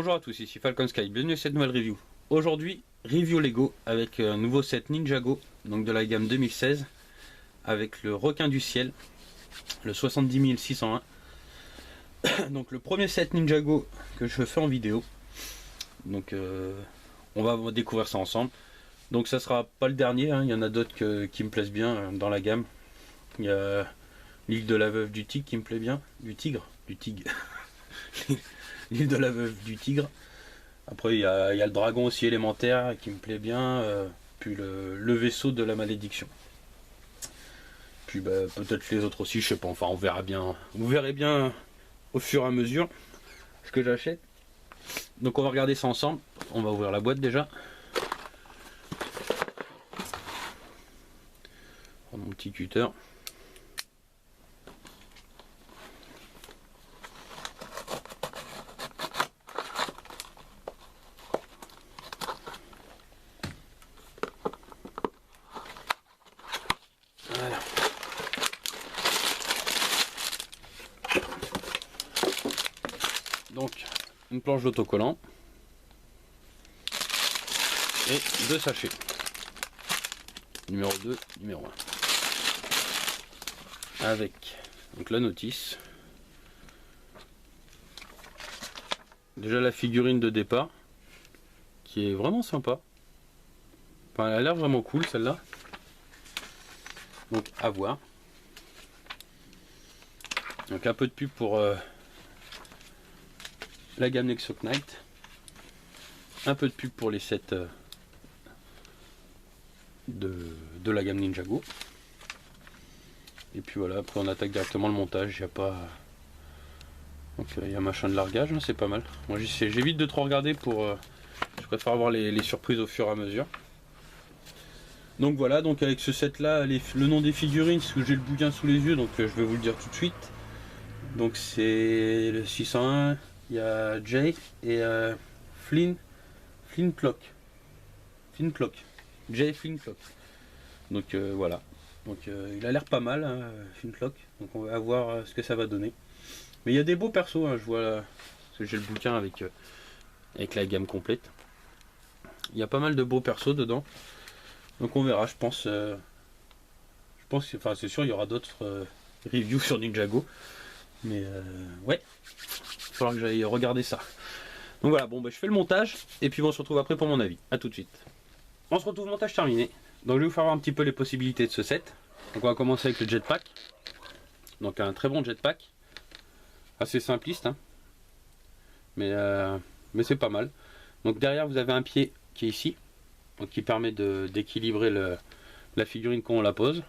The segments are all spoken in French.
Bonjour à tous, ici Falcon Sky, bienvenue à cette nouvelle review. Aujourd'hui, review Lego avec un nouveau set Ninjago, donc de la gamme 2016, avec le requin du ciel, le 70601. Donc le premier set Ninjago que je fais en vidéo. Donc on va découvrir ça ensemble. Donc ça sera pas le dernier, hein. Il y en a d'autres qui me plaisent bien dans la gamme. Il y a l'île de la veuve du tigre qui me plaît bien, du tigre. L'île de la veuve du tigre. Après il y a le dragon aussi élémentaire qui me plaît bien, puis le vaisseau de la malédiction. Puis peut-être les autres aussi, je sais pas, enfin on verra bien. Vous verrez bien au fur et à mesure ce que j'achète. Donc on va regarder ça ensemble. On va ouvrir la boîte déjà. Prendre mon petit cutter. Voilà. Donc une planche d'autocollant et deux sachets. Numéro 2, numéro 1. Avec donc la notice. Déjà la figurine de départ qui est vraiment sympa. Enfin, elle a l'air vraiment cool celle-là. Donc à voir. Donc un peu de pub pour la gamme Nexo Knight. Un peu de pub pour les sets de la gamme Ninjago. Et puis voilà, après on attaque directement le montage. Il n'y a pas. Donc il y a machin de largage, c'est pas mal. Moi j'évite de trop regarder pour. Je préfère avoir les surprises au fur et à mesure. Donc voilà, donc avec ce set là, le nom des figurines, parce que j'ai le bouquin sous les yeux, donc je vais vous le dire tout de suite. Donc c'est le 601, il y a Jay et Flintlock. Jay Flintlock. Donc voilà. Donc il a l'air pas mal, hein, Flintlock. Donc on va voir ce que ça va donner. Mais il y a des beaux persos, hein, je vois là, parce que j'ai le bouquin avec la gamme complète. Il y a pas mal de beaux persos dedans. Donc on verra, je pense enfin c'est sûr il y aura d'autres reviews sur Ninjago. Mais ouais, il va falloir que j'aille regarder ça. Donc voilà, bon je fais le montage et puis on se retrouve après pour mon avis. A tout de suite. On se retrouve, montage terminé. Donc je vais vous faire voir un petit peu les possibilités de ce set. Donc on va commencer avec le jetpack. Donc un très bon jetpack. Assez simpliste, hein. Mais c'est pas mal. Donc derrière vous avez un pied qui est ici. Donc qui permet d'équilibrer la figurine quand on la pose.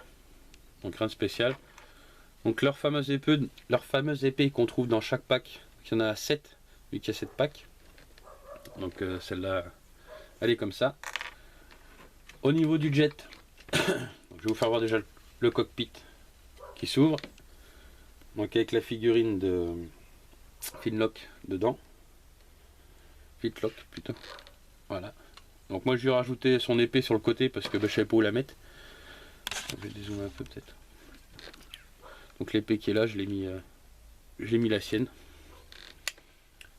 Donc rien de spécial. Donc leur fameuse épée qu'on trouve dans chaque pack. Il y en a 7, vu qu'il y a 7 packs. Donc celle-là, elle est comme ça. Au niveau du jet, donc, je vais vous faire voir déjà le cockpit qui s'ouvre. Donc avec la figurine de Flintlock dedans. Flintlock plutôt. Voilà. Donc moi je lui ai rajouté son épée sur le côté parce que je savais pas où la mettre. Je vais dézoomer un peu peut-être. Donc l'épée qui est là, je l'ai mis la sienne.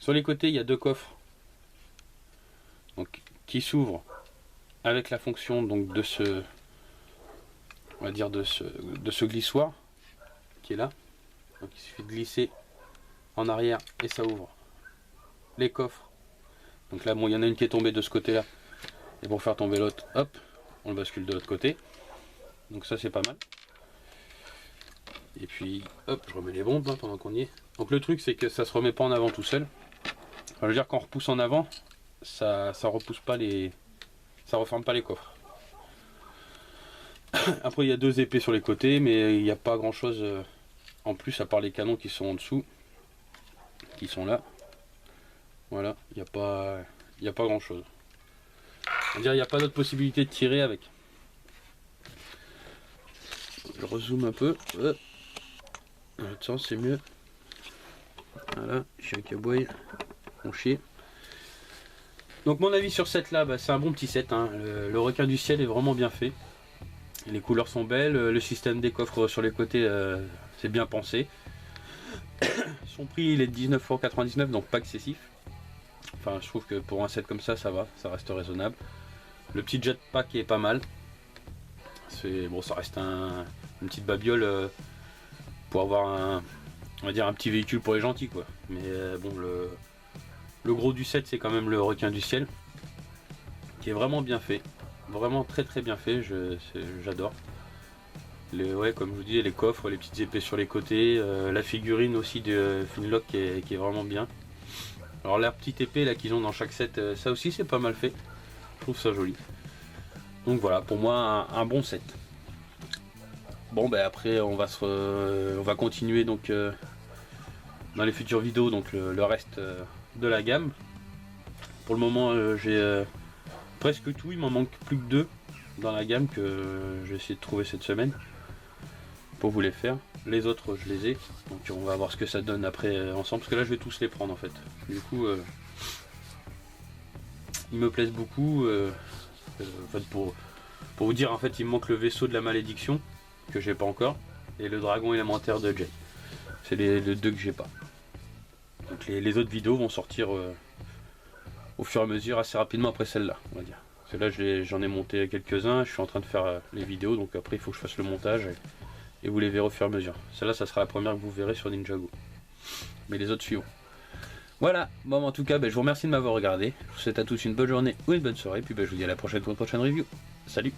Sur les côtés il y a deux coffres. Donc qui s'ouvrent avec la fonction donc de ce, on va dire de ce glissoir qui est là. Donc il suffit de glisser en arrière et ça ouvre les coffres. Donc là bon il y en a une qui est tombée de ce côté là. Et pour faire tomber l'autre, hop, on le bascule de l'autre côté. Donc ça c'est pas mal. Et puis hop, je remets les bombes hein, pendant qu'on y est. Donc le truc c'est que ça se remet pas en avant tout seul. Enfin, je veux dire quand on repousse en avant, ça repousse pas ça referme pas les coffres. Après il y a deux épées sur les côtés, mais il n'y a pas grand chose en plus à part les canons qui sont en dessous, qui sont là. Voilà, il n'y a pas grand chose. Il n'y a pas d'autre possibilité de tirer avec. Je rezoome un peu. Dans l'autre sens c'est mieux. Voilà, chien qui aboie, mon chien. Donc mon avis sur cette là, c'est un bon petit set, hein. Le requin du ciel est vraiment bien fait. Les couleurs sont belles, le système des coffres sur les côtés c'est bien pensé. Son prix il est de 19,99 €, donc pas excessif. Enfin, je trouve que pour un set comme ça va, ça reste raisonnable. Le petit jetpack est pas mal. Bon, ça reste une petite babiole pour avoir on va dire un petit véhicule pour les gentils quoi. Mais bon, le gros du set c'est quand même le requin du ciel, qui est vraiment bien fait, vraiment très très bien fait. J'adore. Ouais, comme je vous dis, les coffres, les petites épées sur les côtés, la figurine aussi de Flintlock qui est vraiment bien. Alors la petite épée là qu'ils ont dans chaque set, ça aussi c'est pas mal fait. Je trouve ça joli. Donc voilà, pour moi un bon set. Bon ben après on va continuer donc dans les futures vidéos donc le reste de la gamme. Pour le moment j'ai presque tout, il m'en manque plus que 2 dans la gamme que j'ai essayé de trouver cette semaine pour vous les faire. Les autres je les ai, donc on va voir ce que ça donne après ensemble, parce que là je vais tous les prendre en fait. Du coup ils me plaisent beaucoup. En fait, pour vous dire, en fait il me manque le vaisseau de la malédiction que j'ai pas encore, et le dragon élémentaire de Jay. C'est les 2 que j'ai pas. Donc les autres vidéos vont sortir au fur et à mesure, assez rapidement après celle-là, on va dire. Parce que là j'en ai monté quelques-uns, je suis en train de faire les vidéos, donc après il faut que je fasse le montage et vous les verrez au fur et à mesure. Celle-là ça sera la première que vous verrez sur Ninjago. Mais les autres suivront. Voilà, bon en tout cas je vous remercie de m'avoir regardé. Je vous souhaite à tous une bonne journée ou une bonne soirée, puis je vous dis à la prochaine pour une prochaine review. Salut!